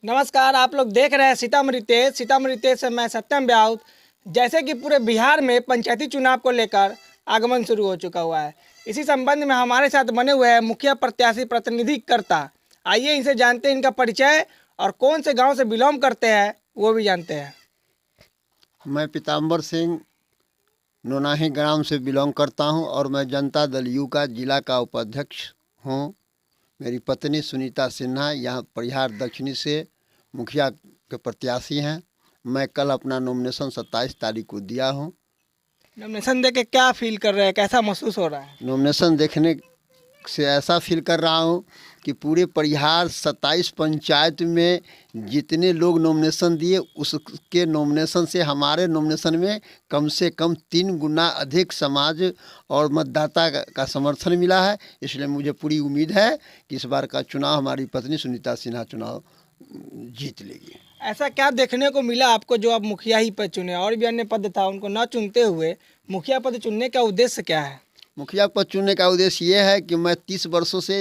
नमस्कार, आप लोग देख रहे हैं सीतामढ़ी तेज से मैं सत्यम ब्याउत। जैसे कि पूरे बिहार में पंचायती चुनाव को लेकर आगमन शुरू हो चुका हुआ है। इसी संबंध में हमारे साथ बने हुए हैं मुखिया प्रत्याशी प्रतिनिधिकर्ता। आइए इनसे जानते हैं इनका परिचय और कौन से गांव से बिलोंग करते हैं वो भी जानते हैं। मैं पीताम्बर सिंह नोनाही ग्राम से बिलोंग करता हूं और मैं जनता दल यू का जिला का उपाध्यक्ष हूं। मेरी पत्नी सुनीता सिन्हा यहाँ परिहार दक्षिणी से मुखिया के प्रत्याशी हैं। मैं कल अपना नॉमिनेशन 27 तारीख को दिया हूं। नॉमिनेशन दे के क्या फील कर रहे हैं, कैसा महसूस हो रहा है? नॉमिनेशन देखने से ऐसा फील कर रहा हूं कि पूरे परिहार 27 पंचायत में जितने लोग नॉमिनेशन दिए उसके नॉमिनेशन से हमारे नॉमिनेशन में कम से कम 3 गुना अधिक समाज और मतदाता का समर्थन मिला है। इसलिए मुझे पूरी उम्मीद है कि इस बार का चुनाव हमारी पत्नी सुनीता सिन्हा चुनाव जीत लेगी। ऐसा क्या देखने को मिला आपको जो आप मुखिया ही पद चुने? और भी अन्य पद था, उनको न चुनते हुए मुखिया पद चुनने का उद्देश्य क्या है? मुखिया पद चुनने का उद्देश्य ये है कि मैं 30 वर्षों से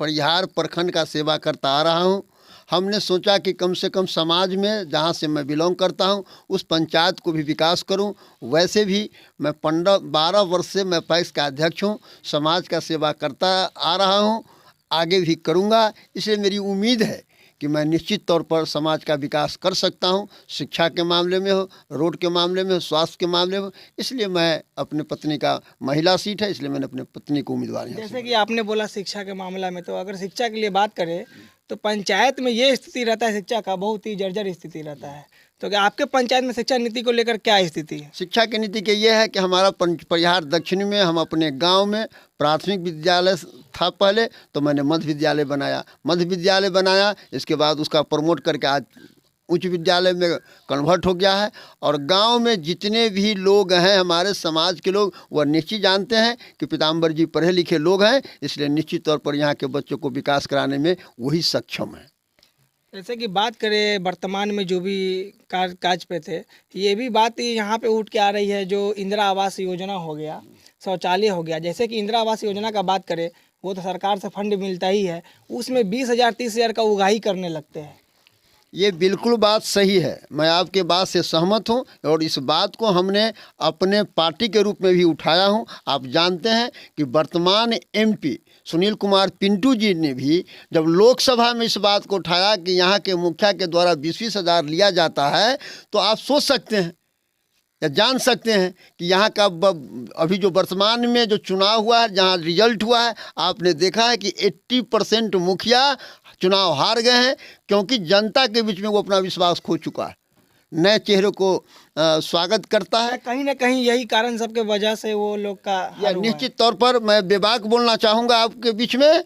परिहार प्रखंड का सेवा करता आ रहा हूँ। हमने सोचा कि कम से कम समाज में जहाँ से मैं बिलोंग करता हूँ उस पंचायत को भी विकास करूँ। वैसे भी मैं 12 वर्ष से मैं पैक्स का अध्यक्ष हूँ, समाज का सेवा करता आ रहा हूँ, आगे भी करूँगा। इसलिए मेरी उम्मीद है कि मैं निश्चित तौर पर समाज का विकास कर सकता हूं, शिक्षा के मामले में हो, रोड के मामले में हो, स्वास्थ्य के मामले में हो। इसलिए मैं अपने पत्नी का महिला सीट है, इसलिए मैंने अपने पत्नी को उम्मीदवार यहाँ जैसे कि आपने बोला शिक्षा के मामला में, तो अगर शिक्षा के लिए बात करें तो पंचायत में ये स्थिति रहता है, शिक्षा का बहुत ही जर्जर स्थिति रहता है। तो क्या आपके पंचायत में शिक्षा नीति को लेकर क्या स्थिति है? शिक्षा की नीति के ये है कि हमारा परिहार दक्षिण में हम अपने गांव में प्राथमिक विद्यालय था पहले, तो मैंने मध्य विद्यालय बनाया। इसके बाद उसका प्रमोट करके आज उच्च विद्यालय में कन्वर्ट हो गया है। और गांव में जितने भी लोग हैं हमारे समाज के लोग, वह निश्चित जानते हैं कि पीताम्बर जी पढ़े लिखे लोग हैं, इसलिए निश्चित तौर पर यहाँ के बच्चों को विकास कराने में वही सक्षम है। जैसे कि बात करें वर्तमान में जो भी काज पे थे, ये भी बात यहाँ पे उठ के आ रही है, जो इंदिरा आवास योजना हो गया, शौचालय हो गया। जैसे कि इंदिरा आवास योजना का बात करें, वो तो सरकार से फंड मिलता ही है, उसमें 20,000 30,000 का उगाही करने लगते हैं। ये बिल्कुल बात सही है, मैं आपके बात से सहमत हूँ और इस बात को हमने अपने पार्टी के रूप में भी उठाया हूँ। आप जानते हैं कि वर्तमान एमपी सुनील कुमार पिंटू जी ने भी जब लोकसभा में इस बात को उठाया कि यहाँ के मुखिया के द्वारा 20-20 हज़ार लिया जाता है, तो आप सोच सकते हैं या जान सकते हैं कि यहाँ का अभी जो वर्तमान में जो चुनाव हुआ है, जहाँ रिजल्ट हुआ है, आपने देखा है कि 80% मुखिया चुनाव हार गए हैं, क्योंकि जनता के बीच में वो अपना विश्वास खो चुका है, नए चेहरों को स्वागत करता है। कहीं ना कहीं यही कारण सबके वजह से वो लोग का या निश्चित तौर पर मैं बेबाक बोलना चाहूँगा आपके बीच में,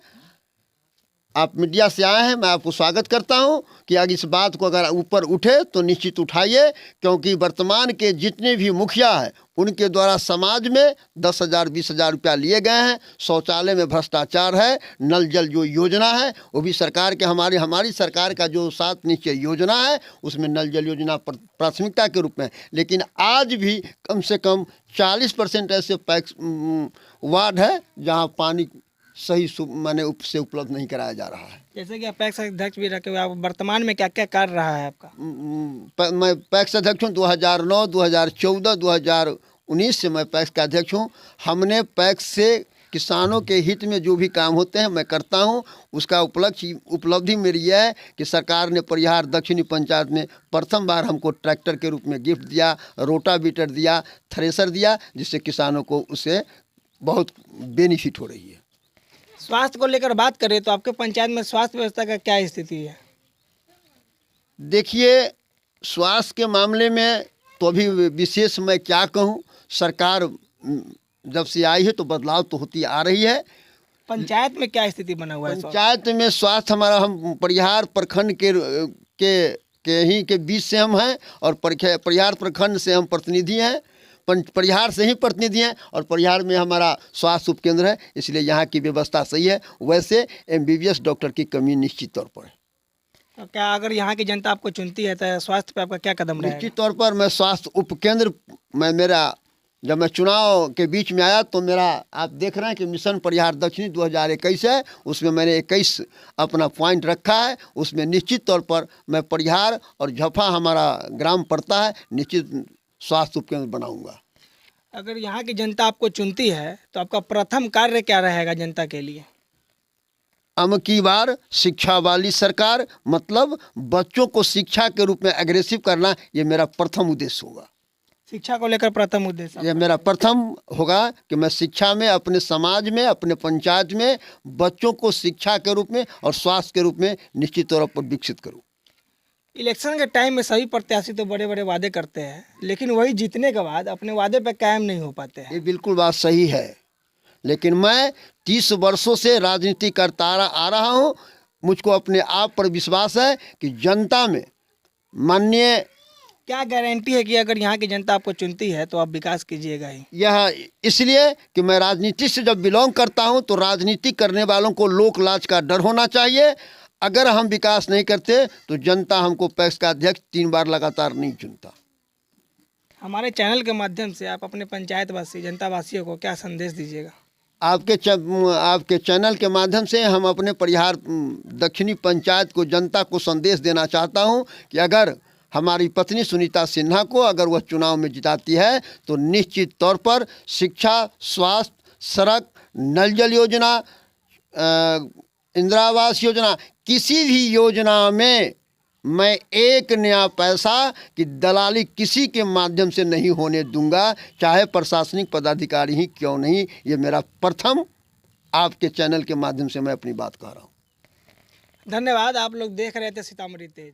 आप मीडिया से आए हैं, मैं आपको स्वागत करता हूं कि अगर इस बात को अगर ऊपर उठे तो निश्चित उठाइए, क्योंकि वर्तमान के जितने भी मुखिया हैं उनके द्वारा समाज में 10,000 20,000 रुपया लिए गए हैं। शौचालय में भ्रष्टाचार है, नल जल जो योजना है वो भी सरकार के हमारी सरकार का जो 7 निश्चय योजना है उसमें नल जल योजना प्राथमिकता के रूप में। लेकिन आज भी कम से कम 40% ऐसे वार्ड है जहाँ पानी सही माने से उपलब्ध नहीं कराया जा रहा है। जैसे कि आप पैक्स अध्यक्ष भी रखे हुए, आप वर्तमान में क्या क्या कार्य रहा है आपका? मैं पैक्स अध्यक्ष हूँ 2009, 2014, 2019 से मैं पैक्स का अध्यक्ष हूँ। हमने पैक्स से किसानों के हित में जो भी काम होते हैं मैं करता हूँ। उसका उपलब्धि मेरी यह है कि सरकार ने परिहार दक्षिणी पंचायत में प्रथम बार हमको ट्रैक्टर के रूप में गिफ्ट दिया, रोटावीटर दिया, थ्रेसर दिया, जिससे किसानों को उससे बहुत बेनिफिट हो रही है। स्वास्थ्य को लेकर बात करें तो आपके पंचायत में स्वास्थ्य व्यवस्था का क्या स्थिति है? देखिए, स्वास्थ्य के मामले में तो अभी विशेष मैं क्या कहूँ, सरकार जब से आई है तो बदलाव तो होती आ रही है। पंचायत में क्या स्थिति बना हुआ है? पंचायत में स्वास्थ्य हमारा, हम परिहार प्रखंड के ही के बीच से हम हैं और परिहार प्रखंड से हम प्रतिनिधि हैं, परिहार से ही प्रतिनिधि हैं और परिहार में हमारा स्वास्थ्य उपकेंद्र है, इसलिए यहाँ की व्यवस्था सही है। वैसे MBBS डॉक्टर की कमी निश्चित तौर पर है। तो क्या अगर यहाँ की जनता आपको चुनती है तो स्वास्थ्य पे आपका क्या कदम रहेगा? निश्चित तौर पर मैं स्वास्थ्य उपकेंद्र, मेरा जब मैं चुनाव के बीच में आया तो मेरा आप देख रहे हैं कि मिशन परिहार दक्षिणी 2021 है, उसमें मैंने 21 अपना पॉइंट रखा है। उसमें निश्चित तौर पर मैं परिहार और झफा हमारा ग्राम पड़ता है, निश्चित स्वास्थ्य उपकेंद्र बनाऊंगा। अगर यहाँ की जनता आपको चुनती है तो आपका प्रथम कार्य क्या रहेगा जनता के लिए? अब की बार शिक्षा वाली सरकार, मतलब बच्चों को शिक्षा के रूप में अग्रेसिव करना, ये मेरा प्रथम उद्देश्य होगा। शिक्षा को लेकर प्रथम उद्देश्य ये मेरा प्रथम होगा कि मैं शिक्षा में, अपने समाज में, अपने पंचायत में बच्चों को शिक्षा के रूप में और स्वास्थ्य के रूप में निश्चित तौर पर विकसित करूँ। इलेक्शन के टाइम में सभी प्रत्याशी तो बड़े बड़े वादे करते हैं, लेकिन वही जीतने के बाद अपने वादे पर कायम नहीं हो पाते हैं। ये बिल्कुल बात सही है, लेकिन मैं 30 वर्षों से राजनीति करता आ रहा हूँ। मुझको अपने आप पर विश्वास है कि जनता में माननीय, क्या गारंटी है कि अगर यहाँ की जनता आपको चुनती है तो आप विकास कीजिएगा ही? यह इसलिए कि मैं राजनीति से जब बिलोंग करता हूं तो राजनीति करने वालों को लोक लाज का डर होना चाहिए। अगर हम विकास नहीं करते तो जनता हमको पैक्स का अध्यक्ष 3 बार लगातार नहीं चुनता। हमारे चैनल के माध्यम से आप अपने पंचायतवासी जनता वासियों को क्या संदेश दीजिएगा? आपके चैनल के माध्यम से हम अपने परिहार दक्षिणी पंचायत को, जनता को संदेश देना चाहता हूं कि अगर हमारी पत्नी सुनीता सिन्हा को अगर वह चुनाव में जिताती है तो निश्चित तौर पर शिक्षा, स्वास्थ्य, सड़क, नल जल योजना, इंदिरा आवास योजना, किसी भी योजना में मैं एक नया पैसा की दलाली किसी के माध्यम से नहीं होने दूंगा, चाहे प्रशासनिक पदाधिकारी ही क्यों नहीं। ये मेरा प्रथम आपके चैनल के माध्यम से मैं अपनी बात कह रहा हूँ। धन्यवाद। आप लोग देख रहे थे सीतामढ़ी तेज।